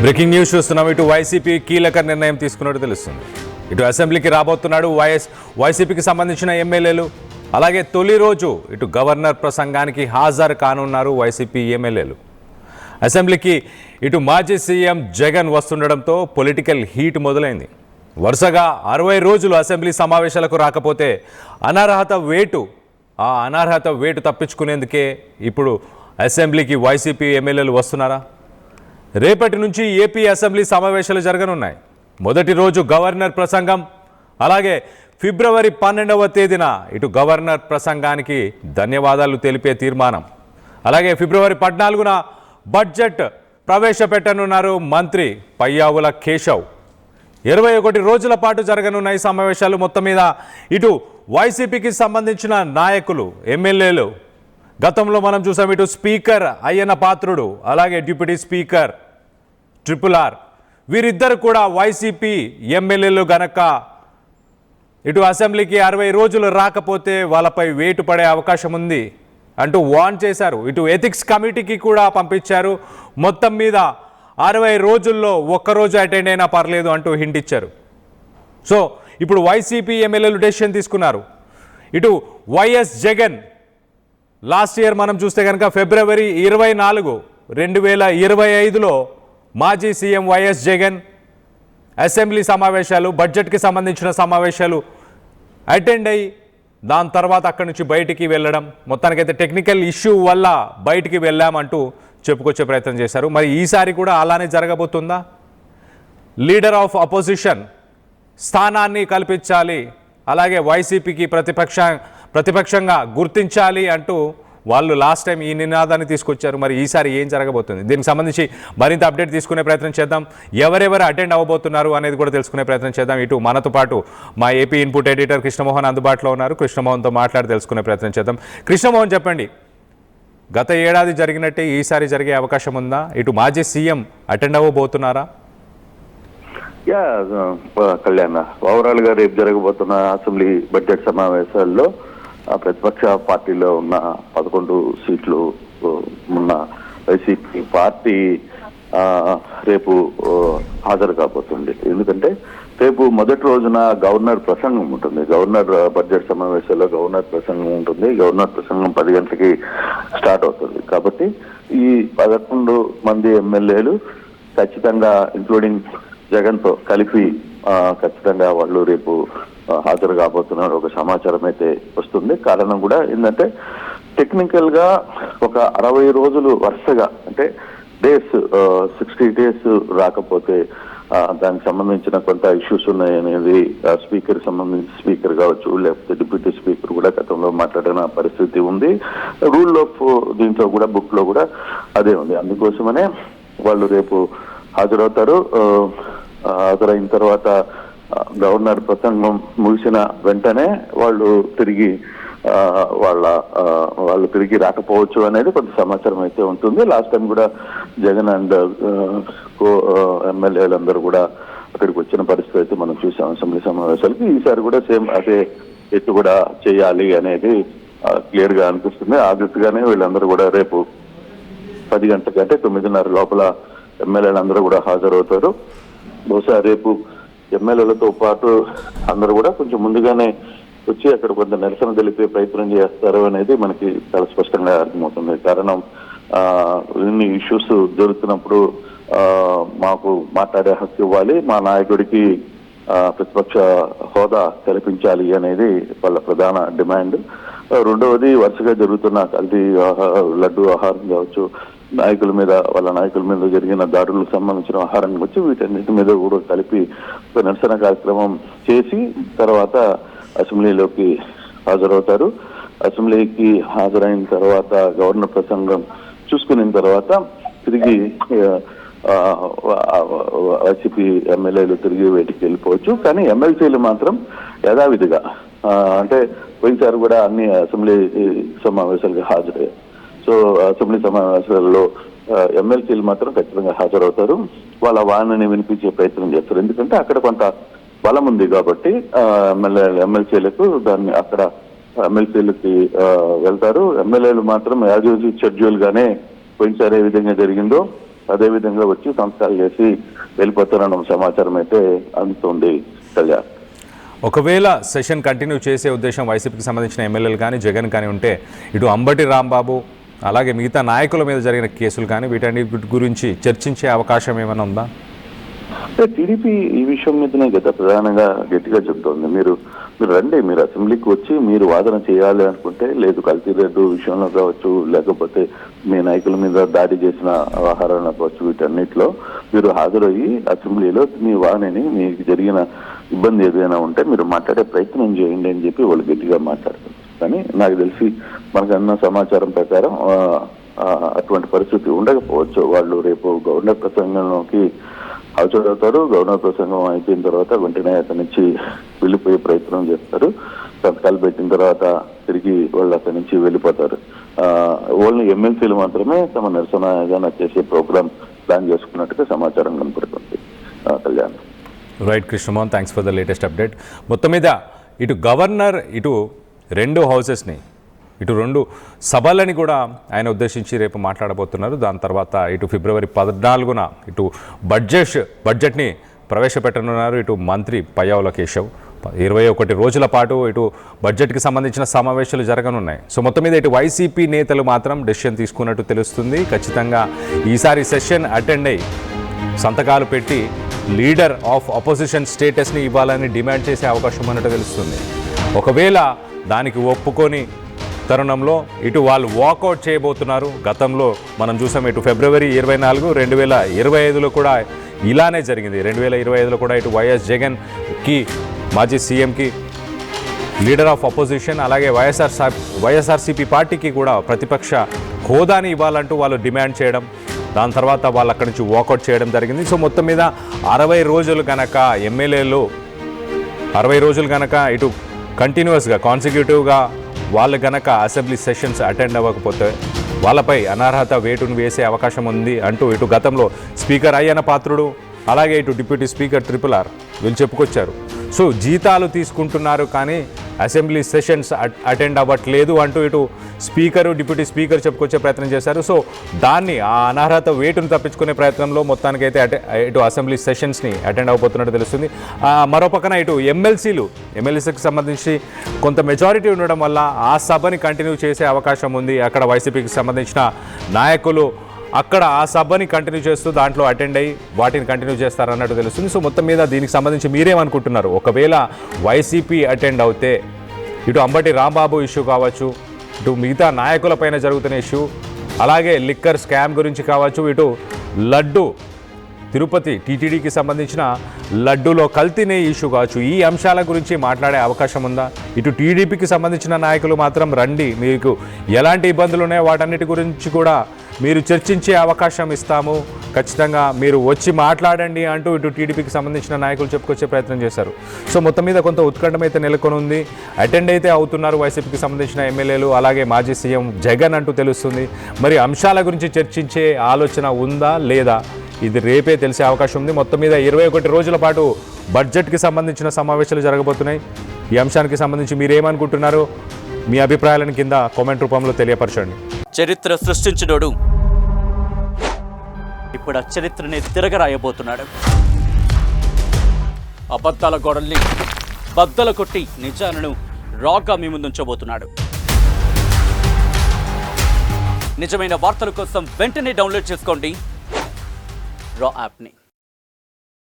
Breaking news చూస్తున్నాం. ఇటు YCP కీలక నిర్ణయం తీసుకున్నట్టు తెలుస్తుంది. ఇటు అసెంబ్లీకి రాబోతున్నాడు వైసీపీకి సంబంధించిన ఎమ్మెల్యేలు. అలాగే తొలి రోజు ఇటు గవర్నర్ ప్రసంగానికి హాజరు కానున్నారు వైసీపీ ఎమ్మెల్యేలు. అసెంబ్లీకి ఇటు మాజీ సీఎం జగన్ వస్తుండడంతో పొలిటికల్ హీట్ మొదలైంది. వరుసగా 60 రోజులు అసెంబ్లీ సమావేశాలకు రాకపోతే అనర్హత వేటు తప్పించుకునేందుకే ఇప్పుడు అసెంబ్లీకి వైసీపీ ఎమ్మెల్యేలు వస్తున్నారా? రేపటి నుంచి ఏపీ అసెంబ్లీ సమావేశాలు జరగనున్నాయి. మొదటి రోజు గవర్నర్ ప్రసంగం, అలాగే ఫిబ్రవరి 12వ తేదీన ఇటు గవర్నర్ ప్రసంగానికి ధన్యవాదాలు తెలిపే తీర్మానం, అలాగే ఫిబ్రవరి 14న బడ్జెట్ ప్రవేశపెట్టనున్నారు మంత్రి పయ్యావుల కేశవ్. 21 రోజుల పాటు జరగనున్న ఈ సమావేశాలు. మొత్తం మీద ఇటు వైసీపీకి సంబంధించిన నాయకులు, ఎమ్మెల్యేలు, గతంలో మనం చూసాం ఇటు స్పీకర్ అయ్యన్న పాత్రుడు, అలాగే డిప్యూటీ స్పీకర్ RRR, వీరిద్దరు కూడా వైసీపీ ఎమ్మెల్యేలు గనక ఇటు అసెంబ్లీకి 60 రోజులు రాకపోతే వాళ్ళపై వేటు పడే అవకాశం ఉంది అంటూ వార్న్ చేశారు. ఇటు ఎథిక్స్ కమిటీకి కూడా పంపించారు. మొత్తం మీద 60 రోజుల్లో ఒక్కరోజు అటెండ్ అయినా పర్లేదు అంటూ హింట్ ఇచ్చారు. సో ఇప్పుడు వైసీపీ ఎమ్మెల్యేలు డెసిషన్ తీసుకున్నారు. ఇటు వైఎస్ జగన్ లాస్ట్ ఇయర్ మనం చూస్తే కనుక ఫిబ్రవరి 24, 2025లో మాజీ సీఎం వైఎస్ జగన్ అసెంబ్లీ సమావేశాలు, బడ్జెట్కి సంబంధించిన సమావేశాలు అటెండ్ అయ్యి దాని తర్వాత అక్కడి నుంచి బయటికి వెళ్ళడం, మొత్తానికైతే టెక్నికల్ ఇష్యూ వల్ల బయటికి వెళ్ళామంటూ చెప్పుకొచ్చే ప్రయత్నం చేశారు. మరి ఈసారి కూడా అలానే జరగబోతుందా? లీడర్ ఆఫ్ అపోజిషన్ స్థానాన్ని కల్పించాలి, అలాగే వైసీపీకి ప్రతిపక్షంగా గుర్తించాలి అంటూ వాళ్ళు లాస్ట్ టైం ఈ నినాదాన్ని తీసుకొచ్చారు. మరి ఈసారి ఏం జరగబోతుంది? దీనికి సంబంధించి మరింత అప్డేట్ తీసుకునే ప్రయత్నం చేద్దాం. ఎవరెవరు అటెండ్ అవ్వబోతున్నారు అనేది కూడా తెలుసుకునే ప్రయత్నం చేద్దాం. ఇటు మనతో పాటు మా ఏపీ ఇన్పుట్ ఎడిటర్ కృష్ణమోహన్ అందుబాటులో ఉన్నారు. కృష్ణమోహన్తో మాట్లాడి తెలుసుకునే ప్రయత్నం చేద్దాం. కృష్ణమోహన్, చెప్పండి, గత ఏడాది జరిగినట్టే ఈసారి జరిగే అవకాశం ఉందా? ఇటు మాజీ సీఎం అటెండ్ అవ్వబోతున్నారా? కళ్యాణ్, ఓవరాల్ గా రేపు జరగబోతున్న అసెంబ్లీ బడ్జెట్ సమావేశాల్లో ప్రతిపక్ష పార్టీలో ఉన్న 11 సీట్లు ఉన్న వైసీపీ పార్టీ రేపు హాజరు కాబోతుంది. ఎందుకంటే రేపు మొదటి రోజున గవర్నర్ ప్రసంగం ఉంటుంది. గవర్నర్ బడ్జెట్ సమావేశాల్లో గవర్నర్ ప్రసంగం ఉంటుంది. గవర్నర్ ప్రసంగం 10 గంటలకి స్టార్ట్ అవుతుంది. కాబట్టి ఈ 11 మంది ఎమ్మెల్యేలు ఖచ్చితంగా, ఇంక్లూడింగ్ జగన్ తో కలిపి ఖచ్చితంగా వాళ్ళు రేపు హాజరు కాబోతున్నారు ఒక సమాచారం అయితే వస్తుంది. కారణం కూడా ఏంటంటే టెక్నికల్ గా ఒక 60 రోజులు వరుసగా, అంటే డేస్ 60 days రాకపోతే దానికి సంబంధించిన కొంత ఇష్యూస్ ఉన్నాయి అనేది స్పీకర్ సంబంధించి స్పీకర్ కావచ్చు, లేకపోతే డిప్యూటీ స్పీకర్ కూడా గతంలో మాట్లాడిన పరిస్థితి ఉంది. రూల్ ఆఫ్ దీంట్లో కూడా, బుక్ లో కూడా అదే ఉంది. అందుకోసమనే వాళ్ళు రేపు హాజరవుతారు. హాజరైన తర్వాత గవర్నర్ ప్రసంగం ముగిసిన వెంటనే వాళ్ళు తిరిగి రాకపోవచ్చు అనేది కొంత సమాచారం అయితే ఉంటుంది. లాస్ట్ టైం కూడా జగన్ అండ్ ఎమ్మెల్యేలందరూ కూడా అక్కడికి వచ్చిన పరిస్థితి అయితే మనం చూసాం అసెంబ్లీ సమావేశాలకి. ఈసారి కూడా సేమ్ అదే ఎత్తు కూడా చేయాలి అనేది క్లియర్ గా అనిపిస్తుంది. ఆగస్టుగానే వీళ్ళందరూ కూడా రేపు 10 గంటలకి, అంటే 9:30 లోపల ఎమ్మెల్యేలందరూ కూడా హాజరవుతారు. బహుశా రేపు ఎమ్మెల్యేలతో పాటు అందరూ కూడా కొంచెం ముందుగానే వచ్చి అక్కడ కొంత నిరసన తెలిపే ప్రయత్నం చేస్తారు అనేది మనకి చాలా స్పష్టంగా అర్థమవుతుంది. కారణం, ఇన్ని ఇష్యూస్ జరుగుతున్నప్పుడు మాకు మాట్లాడే హక్కు ఇవ్వాలి, మా నాయకుడికి ప్రతిపక్ష హోదా కల్పించాలి అనేది వాళ్ళ ప్రధాన డిమాండ్. రెండవది, వరుసగా జరుగుతున్న కల్తీ లడ్డు ఆహారం కావచ్చు, వాళ్ళ నాయకుల మీద జరిగిన దాడులకు సంబంధించిన ఆహారం వచ్చి వీటన్నిటి మీద కూడా కలిపి ఒక నిరసన కార్యక్రమం చేసి తర్వాత అసెంబ్లీలోకి హాజరవుతారు. అసెంబ్లీకి హాజరైన తర్వాత గవర్నర్ ప్రసంగం చూసుకున్న తర్వాత తిరిగి వైసీపీ ఎమ్మెల్యేలు తిరిగి వేటికి వెళ్ళిపోవచ్చు. కానీ ఎమ్మెల్సీలు మాత్రం యథావిధిగా, అంటే పోయినసారి కూడా అన్ని అసెంబ్లీ సమావేశాలకు హాజరయ్యారు. సో అసెంబ్లీ సమావేశాల్లో ఎమ్మెల్సీలు మాత్రం ఖచ్చితంగా హాజరవుతారు. వాళ్ళ వాణిని వినిపించే ప్రయత్నం చేస్తారు. ఎందుకంటే అక్కడ కొంత బలం ఉంది కాబట్టి ఎమ్మెల్సీలకు దాన్ని అక్కడ ఎమ్మెల్సీలకి వెళ్తారు. ఎమ్మెల్యేలు మాత్రం యాజ్ యూజువల్ షెడ్యూల్ గానే పోయినసారి ఏ విధంగా జరిగిందో అదేవిధంగా వచ్చి సంస్కారాలు చేసి వెళ్ళిపోతారన్న సమాచారం అయితే అందుతుంది కళ్యాణ్. ఒకవేళ సెషన్ కంటిన్యూ చేసే ఉద్దేశం వైసీపీకి సంబంధించిన ఎమ్మెల్యేలు కానీ జగన్ కానీ ఉంటే ఇటు అంబటి రాంబాబు అలాగే మిగతా నాయకుల మీద జరిగిన కేసులు కానీ వీటన్నిటి గురించి చర్చించే అవకాశం ఏమైనా ఉందా? అంటే టీడీపీ ఈ విషయం మీదనే కదా ప్రధానంగా గట్టిగా చెప్తోంది. మీరు రండి, మీరు అసెంబ్లీకి వచ్చి మీరు వాదన చేయాలి అనుకుంటే, లేదు కల్తీ రేటు విషయంలో కావచ్చు, లేకపోతే మీ నాయకుల మీద దాడి చేసిన వ్యవహారాలు కావచ్చు, వీటన్నిటిలో మీరు హాజరయ్యి అసెంబ్లీలో మీ వాణిని మీకు జరిగిన ఇబ్బంది ఏదైనా ఉంటే మీరు మాట్లాడే ప్రయత్నం చేయండి అని చెప్పి వాళ్ళు గట్టిగా మాట్లాడుతున్నారు. కానీ నాకు తెలిసి మనకన్న సమాచారం ప్రకారం అటువంటి పరిస్థితి ఉండకపోవచ్చు. వాళ్ళు రేపు గవర్నర్ ప్రసంగంలోకి హాజరవుతారు. గవర్నర్ ప్రసంగం అయిపోయిన తర్వాత వెంటనే అతని నుంచి వెళ్ళిపోయే ప్రయత్నం చేస్తారు. సంతకాలు పెట్టిన తర్వాత తిరిగి వాళ్ళు అక్కడి నుంచి వెళ్ళిపోతారు. ఓన్లీ ఎమ్మెల్సీలు మాత్రమే తమ నిరసన చేసే ప్రోగ్రామ్ ప్లాన్ చేసుకున్నట్టుగా సమాచారం కనపడుతుంది. Kalyan. Right Krishnamohan, thanks for the latest update. మొత్తం మీద ఇటు గవర్నర్ ఇటు రెండు హౌసెస్ని ఇటు రెండు సభలని కూడా ఆయన ఉద్దేశించి రేపు మాట్లాడబోతున్నారు. దాని తర్వాత ఇటు ఫిబ్రవరి 14న ఇటు బడ్జెట్ని ప్రవేశపెట్టనున్నారు ఇటు మంత్రి పయ్యావుల కేశవ్. 21 రోజుల పాటు ఇటు బడ్జెట్కి సంబంధించిన సమావేశాలు జరగనున్నాయి. సో మొత్తం మీద ఇటు వైసీపీ నేతలు మాత్రం డెసిషన్ తీసుకున్నట్టు తెలుస్తుంది. ఖచ్చితంగా ఈసారి సెషన్ అటెండ్ అయ్యి సంతకాలు పెట్టి లీడర్ ఆఫ్ అపోజిషన్ స్టేటస్ని ఇవ్వాలని డిమాండ్ చేసే అవకాశం ఉన్నట్టు తెలుస్తుంది. ఒకవేళ దానికి ఒప్పుకొని తరుణంలో ఇటు వాళ్ళు వాకౌట్ చేయబోతున్నారు. గతంలో మనం చూసాం ఇటు ఫిబ్రవరి 24, 2025లో కూడా ఇలానే జరిగింది. 2025లో కూడా ఇటు వైఎస్ జగన్కి మాజీ సీఎంకి లీడర్ ఆఫ్ అపోజిషన్ అలాగే వైఎస్ఆర్సీపీ పార్టీకి కూడా ప్రతిపక్ష హోదాని ఇవ్వాలంటూ వాళ్ళు డిమాండ్ చేయడం, దాని తర్వాత వాళ్ళు అక్కడి నుంచి వాకౌట్ చేయడం జరిగింది. సో మొత్తం మీద 60 రోజులు కనుక ఎమ్మెల్యేలు 60 రోజులు కనుక ఇటు కంటిన్యూస్గా కాన్సిక్యూటివ్గా వాళ్ళు కనుక అసెంబ్లీ సెషన్స్ అటెండ్ అవ్వకపోతే వాళ్ళపై అనర్హత వేటును వేసే అవకాశం ఉంది అంటూ ఇటు గతంలో స్పీకర్ అయ్యన్న పాత్రుడు అలాగే ఇటు డిప్యూటీ స్పీకర్ RRR వీళ్ళు చెప్పుకొచ్చారు. సో జీతాలు తీసుకుంటున్నారు కానీ అసెంబ్లీ సెషన్స్ అటెండ్ అవ్వట్లేదు అంటూ ఇటు స్పీకరు డిప్యూటీ స్పీకర్ చెప్పుకొచ్చే ప్రయత్నం చేశారు. సో దాన్ని ఆ అనర్హత వేటును తప్పించుకునే ప్రయత్నంలో మొత్తానికైతే ఇటు అసెంబ్లీ సెషన్స్ని అటెండ్ అవ్వబోతున్నట్టు తెలుస్తుంది. మరో పక్కన ఇటు ఎమ్మెల్సీకి సంబంధించి కొంత మెజారిటీ ఉండడం వల్ల ఆ సభని కంటిన్యూ చేసే అవకాశం ఉంది. అక్కడ వైసీపీకి సంబంధించిన నాయకులు అక్కడ ఆ సభని కంటిన్యూ చేస్తూ దాంట్లో అటెండ్ అయ్యి వాటిని కంటిన్యూ చేస్తారన్నట్టు తెలుస్తుంది. సో మొత్తం మీద దీనికి సంబంధించి మీరేమనుకుంటున్నారు? ఒకవేళ వైసీపీ అటెండ్ అవుతే ఇటు అంబటి రాంబాబు ఇష్యూ కావచ్చు, ఇటు మిగతా నాయకులపైన జరుగుతున్న ఇష్యూ, అలాగే లిక్కర్ స్కామ్ గురించి కావచ్చు, ఇటు లడ్డు తిరుపతి టీటీడీకి సంబంధించిన లడ్డూలో కల్తీనే ఇష్యూ కావచ్చు, ఈ అంశాల గురించి మాట్లాడే అవకాశం ఉందా? ఇటు టీడీపీకి సంబంధించిన నాయకులు మాత్రం రండి, మీకు ఎలాంటి ఇబ్బందులు ఉన్నాయో వాటన్నిటి గురించి కూడా మీరు చర్చించే అవకాశం ఇస్తాము, ఖచ్చితంగా మీరు వచ్చి మాట్లాడండి అంటూ ఇటు టీడీపీకి సంబంధించిన నాయకులు చెప్పుకొచ్చే ప్రయత్నం చేశారు. సో మొత్తం మీద కొంత ఉత్కంఠం అయితే నెలకొని ఉంది. అటెండ్ అయితే అవుతున్నారు వైసీపీకి సంబంధించిన ఎమ్మెల్యేలు అలాగే మాజీ సీఎం జగన్ అంటూ తెలుస్తుంది. మరి అంశాల గురించి చర్చించే ఆలోచన ఉందా లేదా? ఇది రేపే తెలిసే అవకాశం ఉంది. మొత్తం మీద 21 రోజుల పాటు బడ్జెట్కి సంబంధించిన సమావేశాలు జరగబోతున్నాయి. ఈ అంశానికి సంబంధించి మీరేమనుకుంటున్నారో మీ అభిప్రాయాలను కింద కామెంట్ రూపంలో తెలియపరచండి. చరిత్ర సృష్టించినోడు ఇప్పుడు ఆ చరిత్రని తిరగరాయబోతున్నాడు. అబద్ధాల గోడల్ని బద్దలు కొట్టి నిజాలను రాగా మీ ముందుంచబోతున్నాడు. నిజమైన వార్తల కోసం వెంటనే డౌన్లోడ్ చేసుకోండి రా యాప్ని.